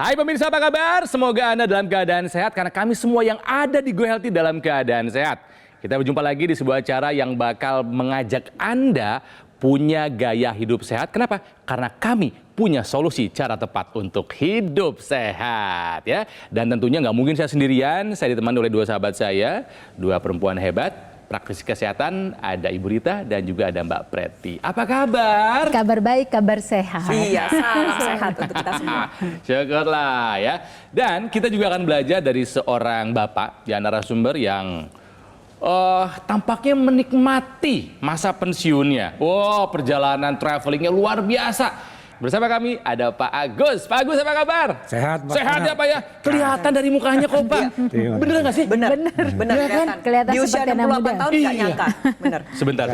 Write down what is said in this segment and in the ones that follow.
Hai pemirsa, apa kabar? Semoga Anda dalam keadaan sehat karena kami semua yang ada di Go Healthy dalam keadaan sehat. Kita berjumpa lagi di sebuah acara yang bakal mengajak Anda punya gaya hidup sehat. Kenapa? Karena kami punya solusi cara tepat untuk hidup sehat ya. Dan tentunya nggak mungkin saya sendirian, saya ditemani oleh dua sahabat saya, dua perempuan hebat. Praktisi kesehatan, ada Ibu Rita dan juga ada Mbak Preti. Apa kabar? Kabar baik, kabar sehat. Iya, salam sehat untuk kita semua. Syukurlah ya. Dan kita juga akan belajar dari seorang bapak di narasumber yang tampaknya menikmati masa pensiunnya. Wow, perjalanan travelingnya luar biasa. Bersama kami ada Pak Agus. Pak Agus, apa kabar? Sehat, Pak. Sehat ya Pak ya? Kelihatan dari mukanya kok Pak. Bener nggak sih? Bener, Iya kan? Kelihatan di usia seperti anak 68 muda. tahun nggak nyangka. Bener. Sebentar.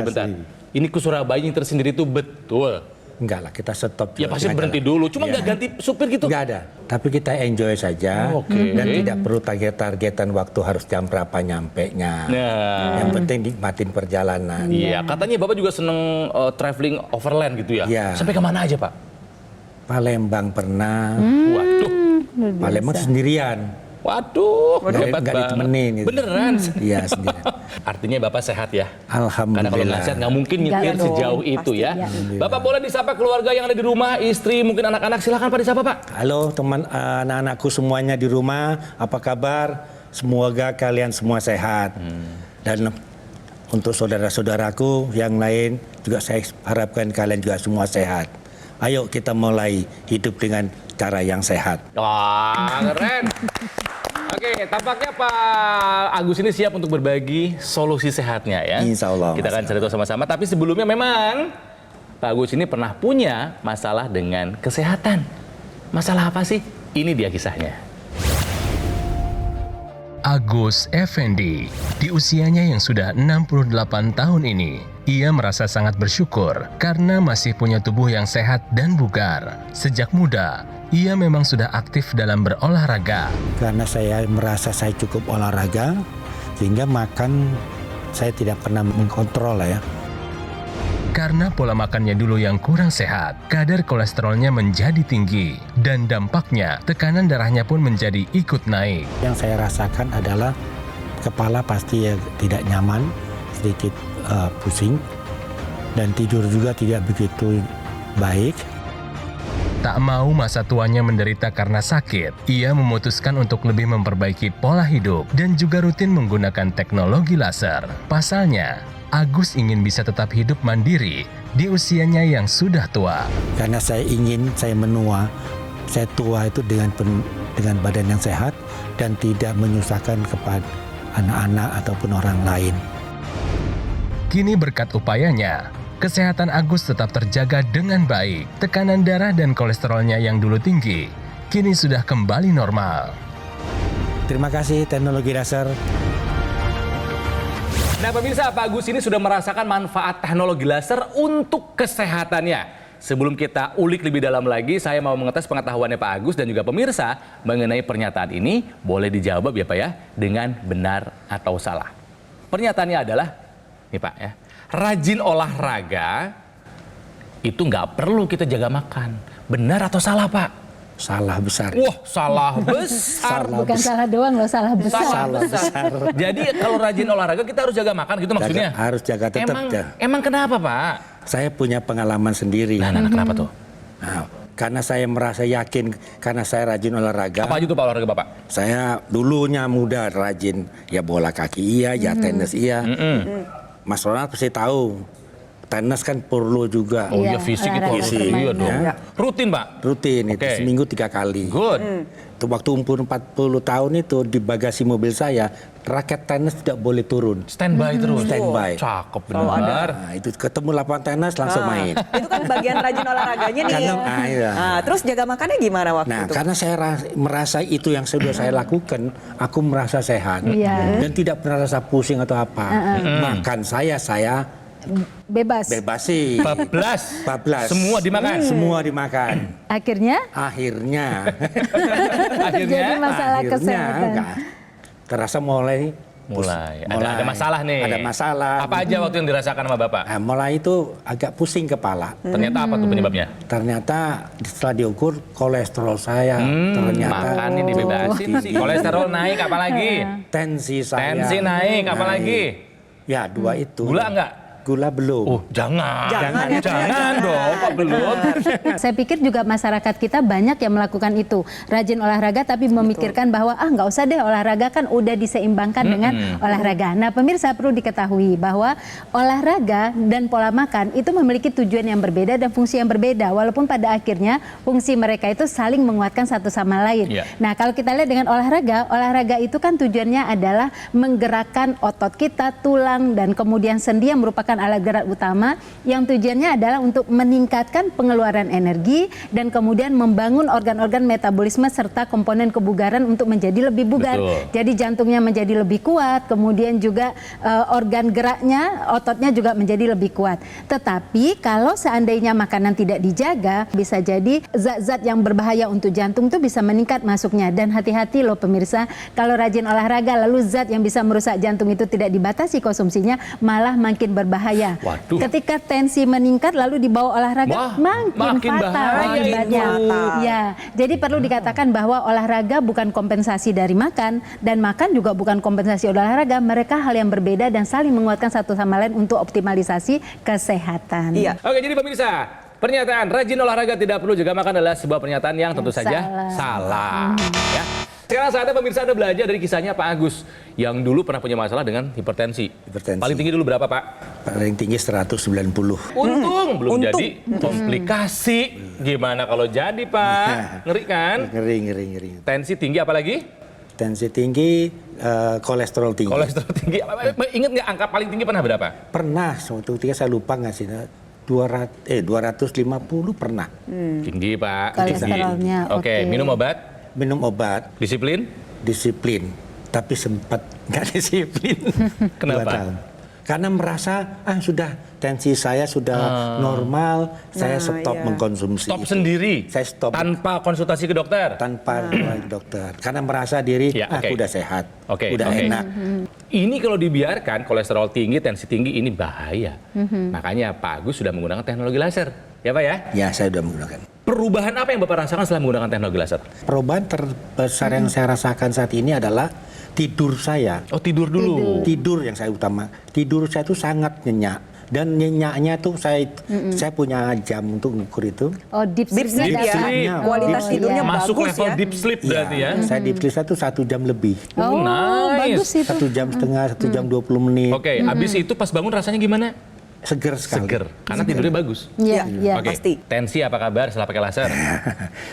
Ini ke Surabaya yang tersendiri itu betul. Enggak lah, kita stop. Ya pasti berhenti dulu. Cuma nggak ganti supir gitu? Enggak ada. Tapi kita enjoy saja. Oke. Dan tidak perlu targetan waktu harus jam berapa nyampe-nya. Nah. Yang penting nikmatin perjalanan. Iya, katanya Bapak juga seneng traveling overland gitu ya? Iya. Sampai kemana aja Pak? Palembang pernah. Waduh. Palembang sendirian. Waduh, hebat Nggak banget. ditemenin gitu. Beneran? Iya, sendirian. Artinya Bapak sehat ya? Alhamdulillah. Karena kalau nggak sehat nggak mungkin nyetir Nggak sejauh dong, itu ya. pasti. Bapak boleh disapa keluarga yang ada di rumah, istri, mungkin anak-anak. Silakan Pak disapa Pak. Halo teman anak-anakku semuanya di rumah. Apa kabar? Semoga kalian semua sehat. Dan untuk saudara-saudaraku yang lain juga saya harapkan kalian juga semua sehat. Ayo kita mulai hidup dengan cara yang sehat. Wah, keren. Oke, tampaknya Pak Agus ini siap untuk berbagi solusi sehatnya ya. Insya Allah. Kita akan cari tahu sama-sama. Tapi sebelumnya memang Pak Agus ini pernah punya masalah dengan kesehatan. Masalah apa sih? Ini dia kisahnya. Agus Effendi, di usianya yang sudah 68 tahun ini, ia merasa sangat bersyukur karena masih punya tubuh yang sehat dan bugar. Sejak muda, ia memang sudah aktif dalam berolahraga. Karena saya merasa saya cukup olahraga, sehingga makan saya tidak pernah mengkontrol lah ya. Karena pola makannya dulu yang kurang sehat, kadar kolesterolnya menjadi tinggi, dan dampaknya tekanan darahnya pun menjadi ikut naik. Yang saya rasakan adalah kepala pasti ya tidak nyaman, sedikit pusing, dan tidur juga tidak begitu baik. Tak mau masa tuanya menderita karena sakit, ia memutuskan untuk lebih memperbaiki pola hidup dan juga rutin menggunakan teknologi laser. Pasalnya, Agus ingin bisa tetap hidup mandiri di usianya yang sudah tua. Karena saya ingin saya menua, saya tua itu dengan badan yang sehat dan tidak menyusahkan kepada anak-anak ataupun orang lain. Kini berkat upayanya, kesehatan Agus tetap terjaga dengan baik. Tekanan darah dan kolesterolnya yang dulu tinggi, kini sudah kembali normal. Terima kasih teknologi laser. Nah pemirsa, Pak Agus ini sudah merasakan manfaat teknologi laser untuk kesehatannya. Sebelum kita ulik lebih dalam lagi, saya mau mengetes pengetahuannya Pak Agus dan juga pemirsa mengenai pernyataan ini. Boleh dijawab ya Pak ya, dengan benar atau salah. Pernyataannya adalah, nih Pak ya, rajin olahraga itu nggak perlu kita jaga makan. Benar atau salah Pak? Salah besar. Wah, salah besar. Bukan salah doang loh, salah besar. Salah besar. Jadi kalau rajin olahraga kita harus jaga makan gitu maksudnya? Harus jaga tetap. Emang kenapa Pak? Saya punya pengalaman sendiri. Nah, kenapa tuh? Nah, karena saya merasa yakin karena saya rajin olahraga. Apa aja tuh Pak olahraga Bapak? Saya dulunya muda rajin ya bola kaki iya, ya tenis iya. Mas Ronald pasti tahu. Tenis kan perlu juga. Oh Iya, iya fisik itu harus fisik. iya dong. Ya. Rutin Pak? Rutin itu Oke. seminggu 3 kali. Good. Itu waktu umur 40 tahun itu di bagasi mobil saya, raket tenis tidak boleh turun. Standby terus? Standby. Cakep benar. Nah, itu ketemu lapangan tenis langsung main. Itu kan bagian rajin olahraganya nih. Iya. Nah, terus jaga makannya gimana waktu Nah, itu? karena saya merasa itu yang sudah saya lakukan, aku merasa sehat Iya. dan tidak pernah rasa pusing atau apa. Makan saya Bebas. bebas sih. 14. 14. Semua dimakan? Semua dimakan. Akhirnya Akhirnya terjadi masalah kesehatan. enggak. Terasa mulai Mulai. Ada masalah nih. Ada masalah. Apa aja waktu yang dirasakan sama Bapak? Nah, mulai itu agak pusing kepala. Ternyata apa tuh penyebabnya? Ternyata setelah diukur kolesterol saya ternyata Makanya dibebasin sih. Kolesterol naik apalagi? tensi saya. Tensi naik apalagi? Ya, dua itu. Gula enggak? Gula belum. Oh, jangan. Jangan dong, kok belum? Saya pikir juga masyarakat kita banyak yang melakukan itu. Rajin olahraga tapi memikirkan bahwa nggak usah deh olahraga kan udah diseimbangkan dengan olahraga. Nah pemirsa perlu diketahui bahwa olahraga dan pola makan itu memiliki tujuan yang berbeda dan fungsi yang berbeda. Walaupun pada akhirnya fungsi mereka itu saling menguatkan satu sama lain. Iya. Nah kalau kita lihat dengan olahraga itu kan tujuannya adalah menggerakkan otot kita, tulang dan kemudian sendi yang merupakan alat gerak utama yang tujuannya adalah untuk meningkatkan pengeluaran energi dan kemudian membangun organ-organ metabolisme serta komponen kebugaran untuk menjadi lebih bugar. Betul. Jadi jantungnya menjadi lebih kuat, kemudian juga organ geraknya, ototnya juga menjadi lebih kuat. Tetapi kalau seandainya makanan tidak dijaga, bisa jadi zat-zat yang berbahaya untuk jantung itu bisa meningkat masuknya. Dan hati-hati loh pemirsa, kalau rajin olahraga lalu zat yang bisa merusak jantung itu tidak dibatasi konsumsinya, malah makin berbahaya. Waduh. Ketika tensi meningkat lalu dibawa olahraga, Wah, makin fatal bahaya akibatnya. itu. Ya, jadi perlu dikatakan bahwa olahraga bukan kompensasi dari makan dan makan juga bukan kompensasi olahraga. Mereka hal yang berbeda dan saling menguatkan satu sama lain untuk optimalisasi kesehatan. Iya. Oke, jadi pemirsa, pernyataan rajin olahraga tidak perlu jaga makan adalah sebuah pernyataan yang tentu saja salah. Ya. Sekarang saatnya pemirsa Anda belajar dari kisahnya Pak Agus yang dulu pernah punya masalah dengan hipertensi. Hipertensi. Paling tinggi dulu berapa, Pak? Paling tinggi 190. Untung belum Untung. jadi komplikasi. Gimana kalau jadi, Pak? Ngeri kan? Ngeri. Tensi tinggi apalagi? Tensi tinggi, kolesterol tinggi. Kolesterol tinggi. Ingat nggak angka paling tinggi pernah berapa? Pernah, suatu ketika saya lupa nggak sih, 250 pernah. Tinggi, Pak. Kolesterolnya, Tinggi. Oke, oke. minum obat, Minum obat, disiplin. disiplin, tapi sempat nggak disiplin. Kenapa? 2 tahun. Karena merasa sudah tensi saya sudah normal, saya stop iya. mengkonsumsi. Stop itu. sendiri. Saya stop Tanpa konsultasi ke dokter. tanpa dokter. Karena merasa diri Ya, oke. aku udah sehat, Oke, udah oke. enak. Ini kalau dibiarkan kolesterol tinggi, tensi tinggi ini bahaya. Makanya Pak Agus sudah menggunakan teknologi laser. Ya Pak ya? Ya, saya sudah menggunakan. Perubahan apa yang Bapak rasakan setelah menggunakan teknologi laser? Perubahan terbesar yang saya rasakan saat ini adalah tidur saya. Oh, tidur dulu. Tidur yang saya utama. Tidur saya itu sangat nyenyak. Dan nyenyaknya tuh saya punya jam untuk ngukur itu. Oh, deep Deep sleep sleep ya. sleep. Kualitas Oh, tidurnya iya. Masuk bagus level ya. deep sleep berarti ya? Saya deep sleep itu 1 jam lebih. Oh, nice. bagus itu. 1 jam setengah, 1 jam 20 menit. Oke, habis itu pas bangun rasanya gimana? Seger sekali. Seger, karena tidurnya bagus. Iya, iya. Oke, pasti. tensi apa kabar setelah pakai laser?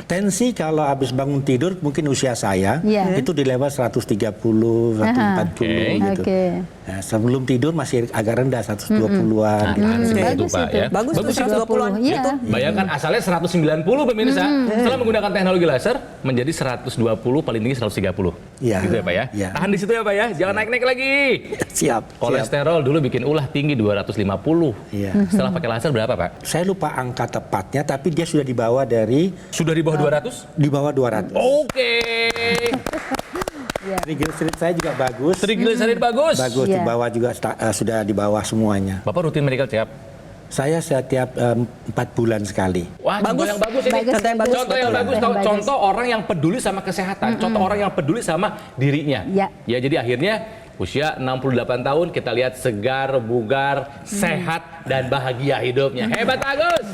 Tensi kalau habis bangun tidur mungkin usia saya Iya. itu di level 130, 140 gitu. Oke. Nah, sebelum tidur masih agak rendah 120-an gitu. Nah, seperti itu Bagus Pak itu. ya. Bagus tuh 120-an. Iya. Itu Bayangkan asalnya 190 pemirsa, setelah menggunakan teknologi laser menjadi 120, paling tinggi 130. Iya. Gitu ya Pak ya. Iya. Tahan di situ ya Pak ya, jangan naik-naik lagi. Siap. Kolesterol dulu bikin ulah tinggi 250. Iya. Setelah pakai laser berapa Pak? Saya lupa angka tepatnya, tapi dia sudah di bawah dari Sudah di bawah 200? di bawah 200. Oke. Triglycerid saya juga bagus. Triglycerid bagus. Bagus di Iya. bawah juga sudah di bawah semuanya. Bapak rutin medical check up? Saya setiap 4 bulan sekali. Wah, contoh Bagus. yang bagus ini. Bagus, Contoh yang bagus. Contoh yang betul. bagus, Yang bagus. contoh orang yang peduli sama kesehatan, contoh orang yang peduli sama dirinya. Ya. Ya, jadi akhirnya usia 68 tahun kita lihat segar, bugar, sehat dan bahagia hidupnya. Hebat Agus.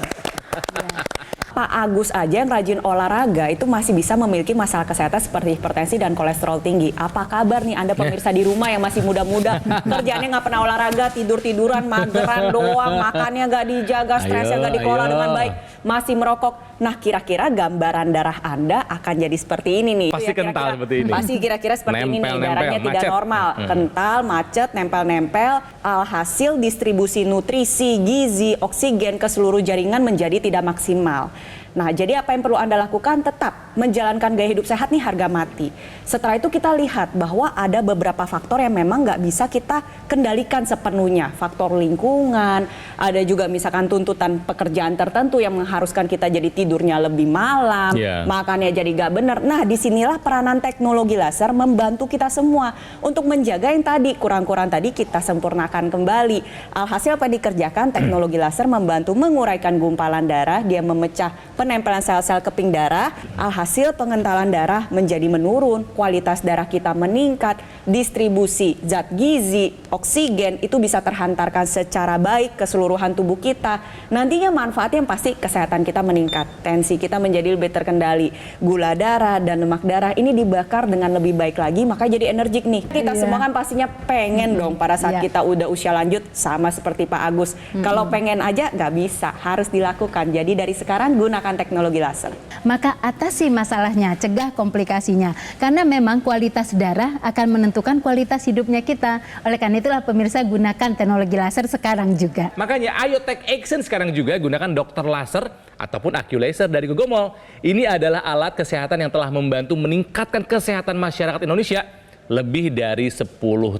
Pak Agus aja yang rajin olahraga itu masih bisa memiliki masalah kesehatan seperti hipertensi dan kolesterol tinggi. Apa kabar nih Anda pemirsa di rumah yang masih muda-muda, kerjaannya nggak pernah olahraga, tidur-tiduran, mageran doang, makannya nggak dijaga, stresnya nggak dikelola ayo. dengan baik, masih merokok. Nah, kira-kira gambaran darah Anda akan jadi seperti ini nih. Pasti Ya, kira-kira. kental seperti ini. Pasti kira-kira seperti ini nih, Nempel-nempel, darahnya tidak macet. normal, kental, macet, nempel-nempel, alhasil distribusi nutrisi, gizi, oksigen ke seluruh jaringan menjadi tidak maksimal. Nah, jadi apa yang perlu Anda lakukan? Tetap menjalankan gaya hidup sehat nih harga mati. Setelah itu kita lihat bahwa ada beberapa faktor yang memang nggak bisa kita kendalikan sepenuhnya. Faktor lingkungan, ada juga misalkan tuntutan pekerjaan tertentu yang mengharuskan kita jadi tidurnya lebih malam, makannya jadi nggak benar. Nah, disinilah peranan teknologi laser membantu kita semua untuk menjaga yang tadi, kurang-kurang tadi kita sempurnakan kembali. Alhasil apa yang dikerjakan? Teknologi laser membantu menguraikan gumpalan darah, dia memecah penempelan sel-sel keping darah, alhasil pengentalan darah menjadi menurun, kualitas darah kita meningkat, distribusi zat gizi, oksigen itu bisa terhantarkan secara baik ke seluruhan tubuh kita. Nantinya manfaatnya yang pasti kesehatan kita meningkat, tensi kita menjadi lebih terkendali, gula darah dan lemak darah ini dibakar dengan lebih baik lagi, maka jadi energik nih. Kita semua kan pastinya pengen dong pada saat kita udah usia lanjut, sama seperti Pak Agus. Kalau pengen aja nggak bisa, harus dilakukan. Jadi dari sekarang gunakan teknologi laser. Maka atasi masalahnya, cegah komplikasinya. Karena memang kualitas darah akan menentukan kualitas hidupnya kita. Oleh karena itulah pemirsa gunakan teknologi laser sekarang juga. Makanya ayo take action sekarang juga, gunakan dokter laser ataupun AccuLaser dari Gogomall. Ini adalah alat kesehatan yang telah membantu meningkatkan kesehatan masyarakat Indonesia lebih dari 10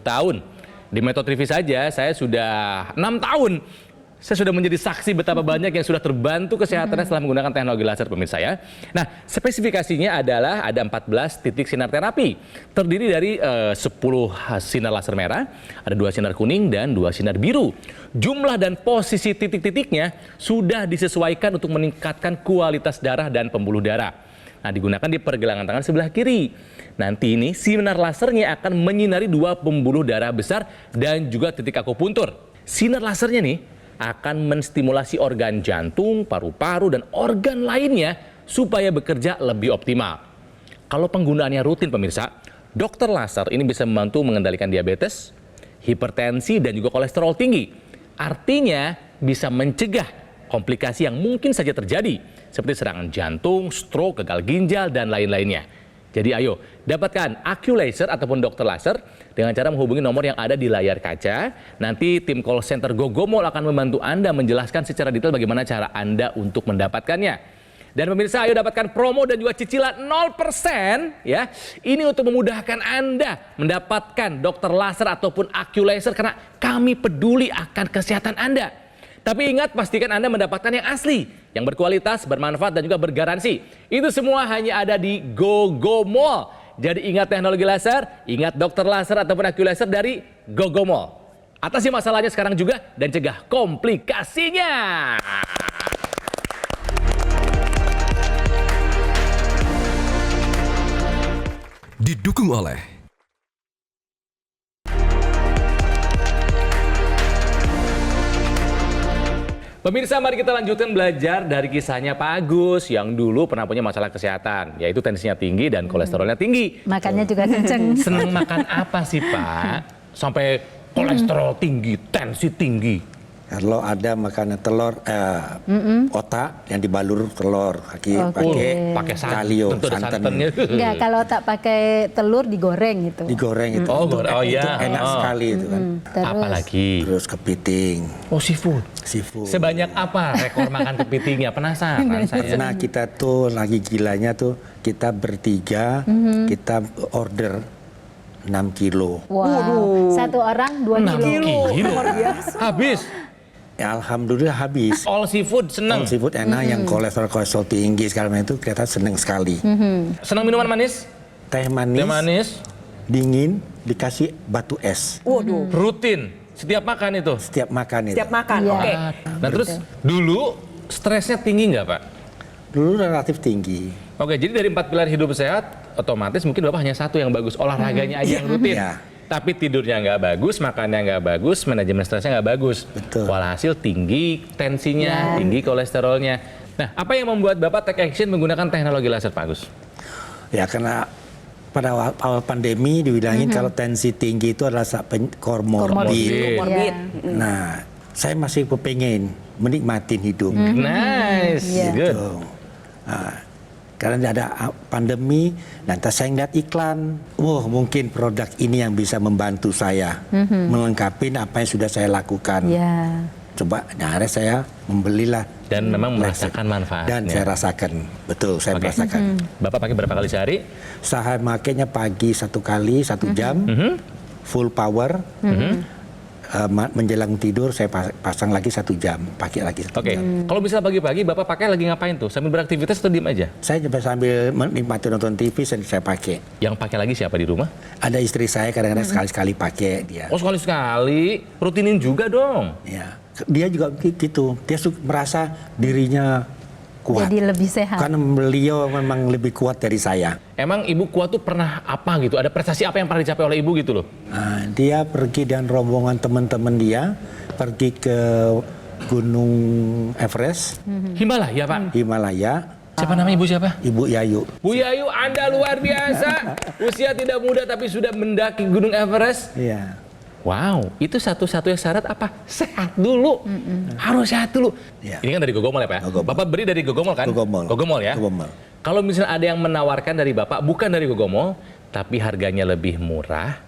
tahun. Di Metro TV saja saya sudah 6 tahun. Saya sudah menjadi saksi betapa banyak yang sudah terbantu kesehatannya setelah menggunakan teknologi laser, pemirsa ya. Nah, spesifikasinya adalah ada 14 titik sinar terapi. Terdiri dari 10 sinar laser merah, ada 2 sinar kuning, dan 2 sinar biru. Jumlah dan posisi titik-titiknya sudah disesuaikan untuk meningkatkan kualitas darah dan pembuluh darah. Nah, digunakan di pergelangan tangan sebelah kiri. Nanti ini sinar lasernya akan menyinari 2 pembuluh darah besar dan juga titik akupuntur. Sinar lasernya nih akan menstimulasi organ jantung, paru-paru, dan organ lainnya supaya bekerja lebih optimal. Kalau penggunaannya rutin, pemirsa, dokter laser ini bisa membantu mengendalikan diabetes, hipertensi, dan juga kolesterol tinggi. Artinya bisa mencegah komplikasi yang mungkin saja terjadi, seperti serangan jantung, stroke, gagal ginjal, dan lain-lainnya. Jadi ayo, dapatkan AccuLaser ataupun dokter laser dengan cara menghubungi nomor yang ada di layar kaca. Nanti tim call center Gogomall akan membantu Anda menjelaskan secara detail bagaimana cara Anda untuk mendapatkannya. Dan pemirsa, ayo dapatkan promo dan juga cicilan 0% ya. Ini untuk memudahkan Anda mendapatkan dokter laser ataupun AccuLaser karena kami peduli akan kesehatan Anda. Tapi ingat, pastikan Anda mendapatkan yang asli, yang berkualitas, bermanfaat, dan juga bergaransi. Itu semua hanya ada di Gogomall. Jadi ingat teknologi laser, ingat dokter laser ataupun AccuLaser dari Gogomall. Atasi masalahnya sekarang juga dan cegah komplikasinya. Didukung oleh Pemirsa, mari kita lanjutkan belajar dari kisahnya Pak Agus yang dulu pernah punya masalah kesehatan, yaitu tensinya tinggi dan kolesterolnya tinggi. Makannya juga kenceng. Senang makan apa sih Pak? Sampai kolesterol tinggi, tensi tinggi. Kalau ada makanan telur, otak yang dibalur telur, pakai kalio, santan. Enggak, kalau tak pakai telur digoreng itu. Digoreng itu. Oh, itu iya. enak sekali itu kan. Apalagi? Terus kepiting. Oh, seafood. Seafood. Sebanyak apa rekor makan kepitingnya? Penasaran saya. Nah, kita tuh lagi gilanya tuh kita bertiga, kita order 6 kilo. Wow. Satu orang 2 kilo. Luar biasa. Habis. Ya, alhamdulillah habis. All seafood seneng. All seafood enak, yang kolesterol tinggi sekarang itu kita seneng sekali. Senang minuman manis? Teh manis, Teh manis. dingin, dikasih batu es. Waduh. Rutin. Setiap makan itu? Setiap makan itu. Setiap makan, Iya. oke. Nah terus dulu stresnya tinggi nggak Pak? Dulu relatif tinggi. Oke, jadi dari 4 pilar hidup sehat, otomatis mungkin Bapak hanya satu yang bagus, olahraganya aja yang rutin. Iya. Tapi tidurnya nggak bagus, makannya nggak bagus, manajemen stresnya nggak bagus. Betul. Walhasil tinggi tensinya, tinggi kolesterolnya. Nah, apa yang membuat Bapak take action menggunakan teknologi laser, Pak Agus? Ya karena pada awal pandemi dibilangin kalau tensi tinggi itu adalah komorbid. Komorbid. Nah, saya masih kepengen menikmatin hidup. Nice, good. Tuh. Nah, karena ada pandemi, nanti saya ngeliat iklan, wah mungkin produk ini yang bisa membantu saya melengkapi apa yang sudah saya lakukan. Ya. Coba, nah akhirnya saya membelilah Dan memang merasakan manfaatnya. Dan saya rasakan, betul saya merasakan. Bapak pakai berapa kali sehari? Saya makainya pagi 1 kali 1 jam, full power. Menjelang tidur saya pasang lagi 1 jam, pakai lagi 1 Oke, jam. kalau misalnya pagi-pagi Bapak pakai lagi ngapain tuh? Sambil beraktivitas atau diem aja? Saya juga sambil menikmati nonton TV saya pakai. Yang pakai lagi siapa di rumah? Ada istri saya kadang-kadang sekali-sekali pakai dia. Oh sekali-sekali, rutinin juga dong. Ya, dia juga gitu. Dia merasa dirinya kuat. Jadi lebih sehat. Karena beliau memang lebih kuat dari saya. Emang ibu kuat tuh pernah apa gitu? Ada prestasi apa yang pernah dicapai oleh ibu gitu loh? Nah, dia pergi dan rombongan teman-teman dia pergi ke Gunung Everest, Himalaya Pak. Himalaya. Siapa nama ibu siapa? Ibu Yayu. Bu Yayu, Anda luar biasa. Usia tidak muda tapi sudah mendaki Gunung Everest. Iya. Wow, itu satu-satunya syarat apa? Sehat dulu. Harus sehat dulu. Ya. Ini kan dari Gogomol ya Pak? Gogomol. Bapak beri dari Gogomol kan? Gogomol. Gogomol ya? Gogomol. Kalau misalnya ada yang menawarkan dari Bapak, bukan dari Gogomol, tapi harganya lebih murah,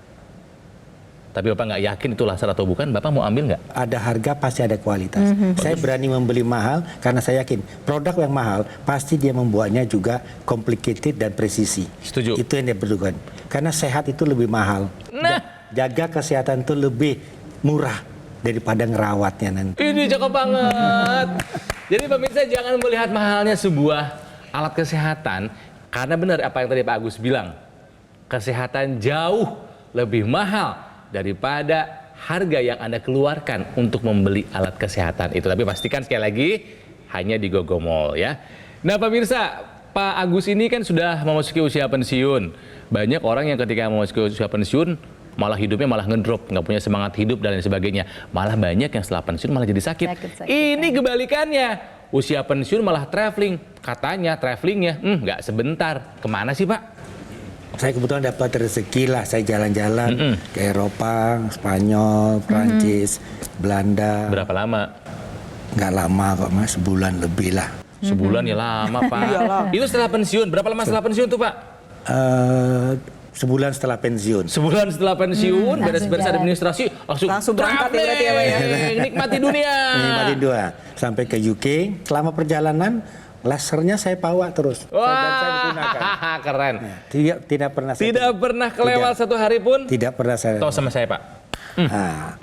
tapi Bapak nggak yakin itu laser atau bukan, Bapak mau ambil nggak? Ada harga pasti ada kualitas. Saya berani membeli mahal karena saya yakin produk yang mahal pasti dia membuatnya juga complicated dan presisi. Setuju. Itu yang dia perlukan. Karena sehat itu lebih mahal. Nah. Jaga kesehatan itu lebih murah daripada ngerawatnya nanti. Ini cakep banget. Jadi pemirsa jangan melihat mahalnya sebuah alat kesehatan, karena benar apa yang tadi Pak Agus bilang, kesehatan jauh lebih mahal daripada harga yang Anda keluarkan untuk membeli alat kesehatan itu. Tapi pastikan sekali lagi hanya di Gogomol ya. Nah pemirsa, Pak Agus ini kan sudah memasuki usia pensiun. Banyak orang yang ketika memasuki usia pensiun malah hidupnya malah ngedrop, nggak punya semangat hidup dan lain sebagainya. Malah banyak yang setelah pensiun malah jadi sakit. Ini kebalikannya. Usia pensiun malah traveling. Katanya travelingnya nggak sebentar. Kemana sih Pak? Saya kebetulan dapat rezeki lah, saya jalan-jalan ke Eropa, Spanyol, Prancis, Belanda. Berapa lama? Nggak lama kok Mas, sebulan lebih lah. Sebulan ya lama Pak. Itu setelah pensiun. Berapa lama setelah pensiun tuh Pak? Sebulan setelah pensiun. Sebulan setelah pensiun, beres-beres administrasi, langsung berangkat ya berarti ya Pak ya? Nikmati dunia. Nikmati dua. Sampai ke UK, selama perjalanan lasernya saya bawa terus. Dan saya gunakan. Wah, keren. Tidak pernah saya Tidak pernah kelewat satu hari pun. Tidak pernah saya. Tahu sama saya Pak.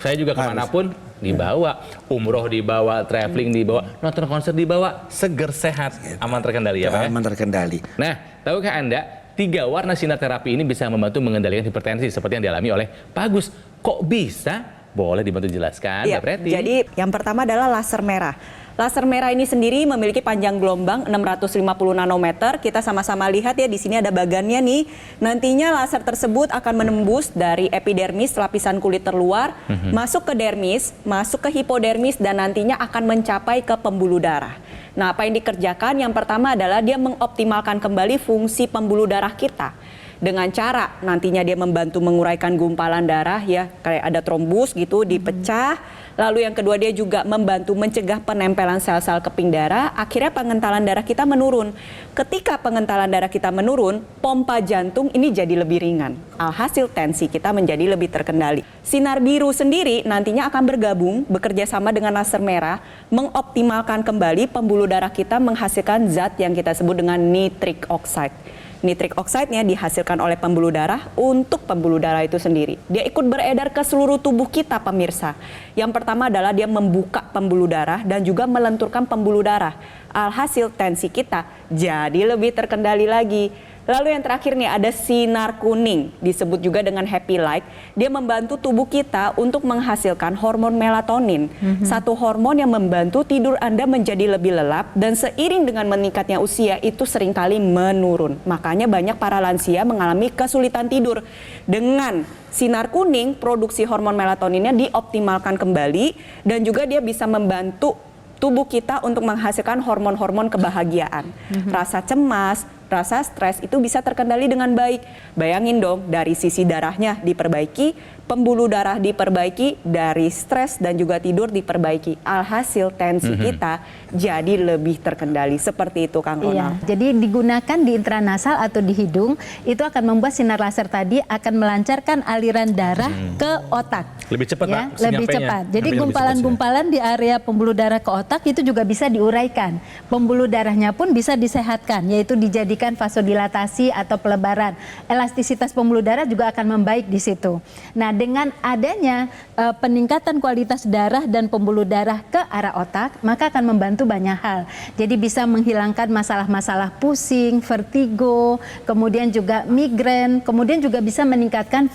Saya juga kemanapun dibawa, umroh dibawa, traveling dibawa, nonton konser dibawa, seger sehat, aman terkendali ya Pak. Aman terkendali. Nah, tahukah Anda 3 warna sinar terapi ini bisa membantu mengendalikan hipertensi seperti yang dialami oleh Pak Agus. Kok bisa? Boleh dibantu jelaskan, Iya, Mbak Preti? jadi yang pertama adalah laser merah. Laser merah ini sendiri memiliki panjang gelombang 650 nanometer. Kita sama-sama lihat ya, di sini ada bagannya nih. Nantinya laser tersebut akan menembus dari epidermis, lapisan kulit terluar, masuk ke dermis, masuk ke hipodermis, dan nantinya akan mencapai ke pembuluh darah. Nah, apa yang dikerjakan? Yang pertama adalah dia mengoptimalkan kembali fungsi pembuluh darah kita. Dengan cara nantinya dia membantu menguraikan gumpalan darah ya, kayak ada trombus gitu dipecah. Lalu yang kedua dia juga membantu mencegah penempelan sel-sel keping darah. Akhirnya pengentalan darah kita menurun. Ketika pengentalan darah kita menurun, pompa jantung ini jadi lebih ringan. Alhasil tensi kita menjadi lebih terkendali. Sinar biru sendiri nantinya akan bergabung bekerja sama dengan laser merah, mengoptimalkan kembali pembuluh darah kita menghasilkan zat yang kita sebut dengan nitric oxide. Nitric oxide-nya dihasilkan oleh pembuluh darah untuk pembuluh darah itu sendiri. Dia ikut beredar ke seluruh tubuh kita pemirsa. Yang pertama adalah dia membuka pembuluh darah dan juga melenturkan pembuluh darah. Alhasil tensi kita jadi lebih terkendali lagi. Lalu yang terakhir nih ada sinar kuning, disebut juga dengan happy light. Dia membantu tubuh kita untuk menghasilkan hormon melatonin. Satu hormon yang membantu tidur Anda menjadi lebih lelap dan seiring dengan meningkatnya usia itu seringkali menurun. Makanya banyak para lansia mengalami kesulitan tidur. Dengan sinar kuning, produksi hormon melatoninnya dioptimalkan kembali dan juga dia bisa membantu tubuh kita untuk menghasilkan hormon-hormon kebahagiaan. Rasa cemas, rasa stres itu bisa terkendali dengan baik. Bayangin dong, dari sisi darahnya diperbaiki, pembuluh darah diperbaiki, dari stres dan juga tidur diperbaiki. Alhasil tensi kita jadi lebih terkendali. Seperti itu Kang Iya, Ronald. jadi digunakan di intranasal atau di hidung, itu akan membuat sinar laser tadi akan melancarkan aliran darah ke otak. Lebih cepat, Ya, Pak, lebih senyampainya. cepat. Jadi Lebih cepat, gumpalan-gumpalan di area pembuluh darah ke otak itu juga bisa diuraikan. Pembuluh darahnya pun bisa disehatkan, yaitu dijadikan vasodilatasi atau pelebaran. Elastisitas pembuluh darah juga akan membaik di situ. Nah, dengan adanya peningkatan kualitas darah dan pembuluh darah ke arah otak, maka akan membantu banyak hal. Jadi bisa menghilangkan masalah-masalah pusing, vertigo, kemudian juga migrain, kemudian juga bisa meningkatkan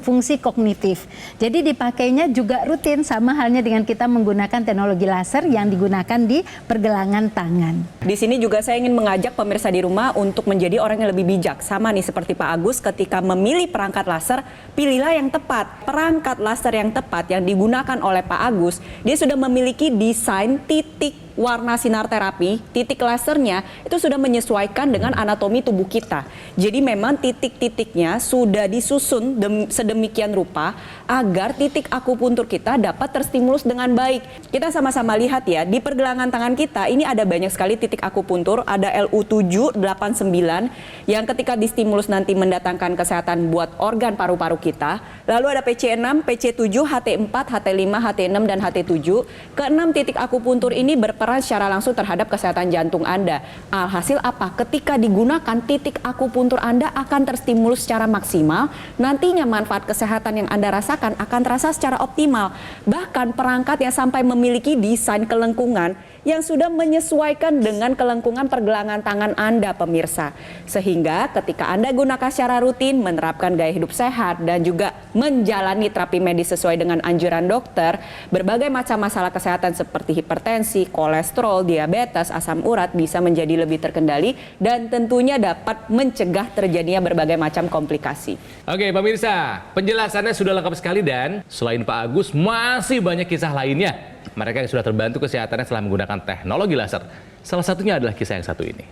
fungsi kognitif. Jadi dipakainya juga rutin, sama halnya dengan kita menggunakan teknologi laser yang digunakan di pergelangan tangan. Di sini juga saya ingin mengajak pemirsa di rumah untuk menjadi orang yang lebih bijak. Sama nih seperti Pak Agus, ketika memilih perangkat laser, pilihlah yang tepat. Perangkat laser yang tepat yang digunakan oleh Pak Agus, dia sudah memiliki desain titik warna sinar terapi, titik lasernya itu sudah menyesuaikan dengan anatomi tubuh kita. Jadi memang titik-titiknya sudah disusun sedemikian rupa agar titik akupuntur kita dapat terstimulus dengan baik. Kita sama-sama lihat ya, di pergelangan tangan kita ini ada banyak sekali titik akupuntur, ada LU7, 8, 9 yang ketika distimulus nanti mendatangkan kesehatan buat organ paru-paru kita. Lalu ada PC6, PC7, HT4, HT5, HT6 dan HT7. Keenam titik akupuntur ini berperan secara langsung terhadap kesehatan jantung Anda. Alhasil apa? Ketika digunakan, titik akupuntur Anda akan terstimulus secara maksimal. Nantinya manfaat kesehatan yang Anda rasakan akan terasa secara optimal. Bahkan perangkat yang sampai memiliki desain kelengkungan yang sudah menyesuaikan dengan kelengkungan pergelangan tangan Anda, pemirsa. Sehingga ketika Anda gunakan secara rutin, menerapkan gaya hidup sehat dan juga menjalani terapi medis sesuai dengan anjuran dokter, berbagai macam masalah kesehatan seperti hipertensi, kolesterol, diabetes, asam urat bisa menjadi lebih terkendali dan tentunya dapat mencegah terjadinya berbagai macam komplikasi. Oke pemirsa, penjelasannya sudah lengkap sekali dan selain Pak Agus masih banyak kisah lainnya. Mereka yang sudah terbantu kesehatannya setelah menggunakan teknologi laser. Salah satunya adalah kisah yang satu ini.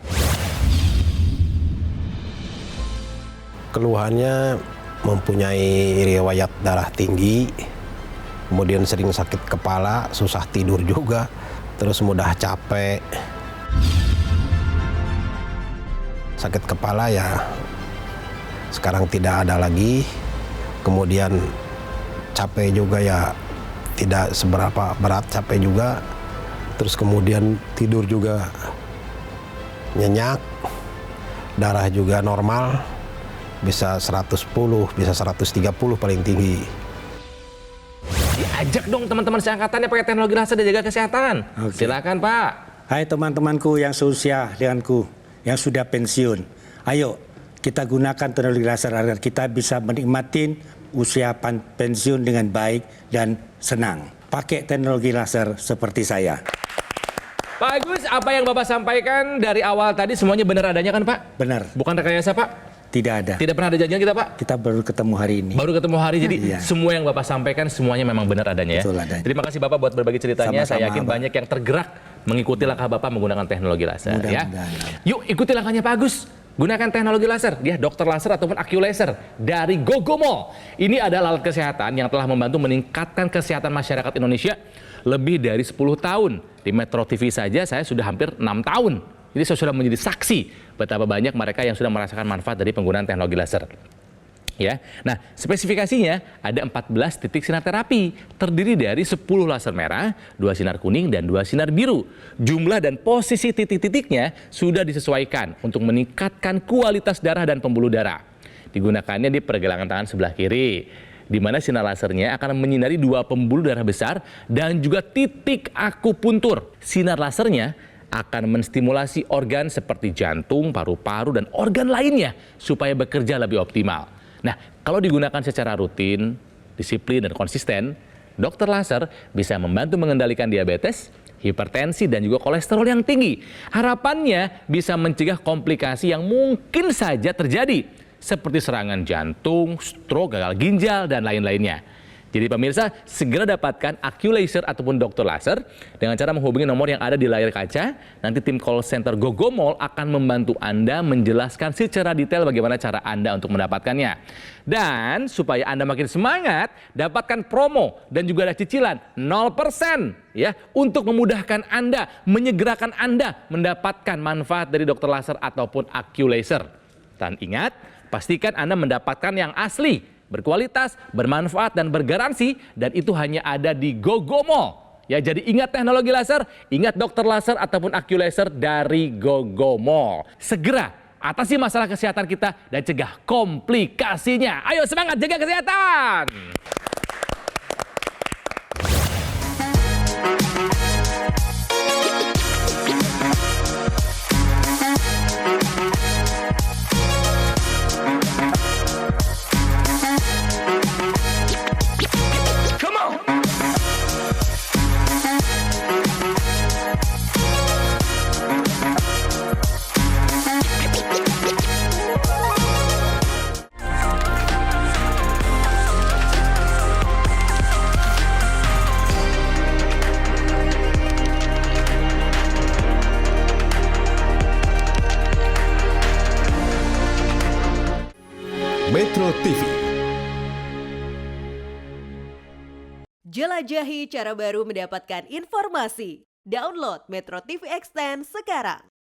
Keluhannya mempunyai riwayat darah tinggi, kemudian sering sakit kepala, susah tidur juga, terus mudah capek. Sakit kepala ya sekarang tidak ada lagi, kemudian capek juga ya tidak seberapa berat, capek juga, terus kemudian tidur juga nyenyak, darah juga normal, bisa 110, bisa 130 paling tinggi. Diajak dong teman-teman seangkatannya pakai teknologi laser dan jaga kesehatan. Oke. Silakan Pak. Hai teman-temanku yang seusia denganku, yang sudah pensiun. Ayo kita gunakan teknologi laser agar kita bisa menikmati usia pensiun dengan baik dan senang. Pakai teknologi laser seperti saya. Pak Agus, apa yang Bapak sampaikan dari awal tadi semuanya benar adanya kan Pak? Benar, Bukan rekayasa Pak? tidak ada. Tidak pernah ada janjian kita Pak? Kita baru ketemu hari ini. Baru ketemu hari, jadi Iya. semua yang Bapak sampaikan semuanya memang benar adanya ya. Betul adanya. Terima kasih Bapak buat berbagi ceritanya. Sama-sama, Saya yakin Pak. banyak yang tergerak mengikuti langkah Bapak menggunakan teknologi laser ya. Mudah-mudahan. Yuk ikuti langkahnya Pak Agus. Gunakan teknologi laser, ya dokter laser ataupun AccuLaser dari Gogomo. Ini adalah alat kesehatan yang telah membantu meningkatkan kesehatan masyarakat Indonesia lebih dari 10 tahun. Di Metro TV saja saya sudah hampir 6 tahun. Jadi saya sudah menjadi saksi betapa banyak mereka yang sudah merasakan manfaat dari penggunaan teknologi laser. Ya, nah spesifikasinya ada 14 titik sinar terapi, terdiri dari 10 laser merah, 2 sinar kuning, dan 2 sinar biru. Jumlah dan posisi titik-titiknya sudah disesuaikan untuk meningkatkan kualitas darah dan pembuluh darah. Digunakannya di pergelangan tangan sebelah kiri, di mana sinar lasernya akan menyinari 2 pembuluh darah besar dan juga titik akupuntur. Sinar lasernya akan menstimulasi organ seperti jantung, paru-paru, dan organ lainnya supaya bekerja lebih optimal. Nah, kalau digunakan secara rutin, disiplin, dan konsisten, dokter laser bisa membantu mengendalikan diabetes, hipertensi, dan juga kolesterol yang tinggi. Harapannya bisa mencegah komplikasi yang mungkin saja terjadi, seperti serangan jantung, stroke, gagal ginjal, dan lain-lainnya. Jadi pemirsa, segera dapatkan Accu-Laser ataupun dokter laser dengan cara menghubungi nomor yang ada di layar kaca. Nanti tim call center Gogomall akan membantu Anda menjelaskan secara detail bagaimana cara Anda untuk mendapatkannya. Dan supaya Anda makin semangat, dapatkan promo dan juga ada cicilan 0% ya untuk memudahkan Anda, menyegerakan Anda mendapatkan manfaat dari dokter laser ataupun Accu-Laser. Dan ingat, pastikan Anda mendapatkan yang asli, berkualitas, bermanfaat, dan bergaransi, dan itu hanya ada di Gogomall. Ya, jadi ingat teknologi laser, ingat dokter laser ataupun Accu-Laser dari Gogomall. Segera atasi masalah kesehatan kita dan cegah komplikasinya. Ayo semangat jaga kesehatan! Metro TV. Jelajahi cara baru mendapatkan informasi. Download Metro TV Extend sekarang.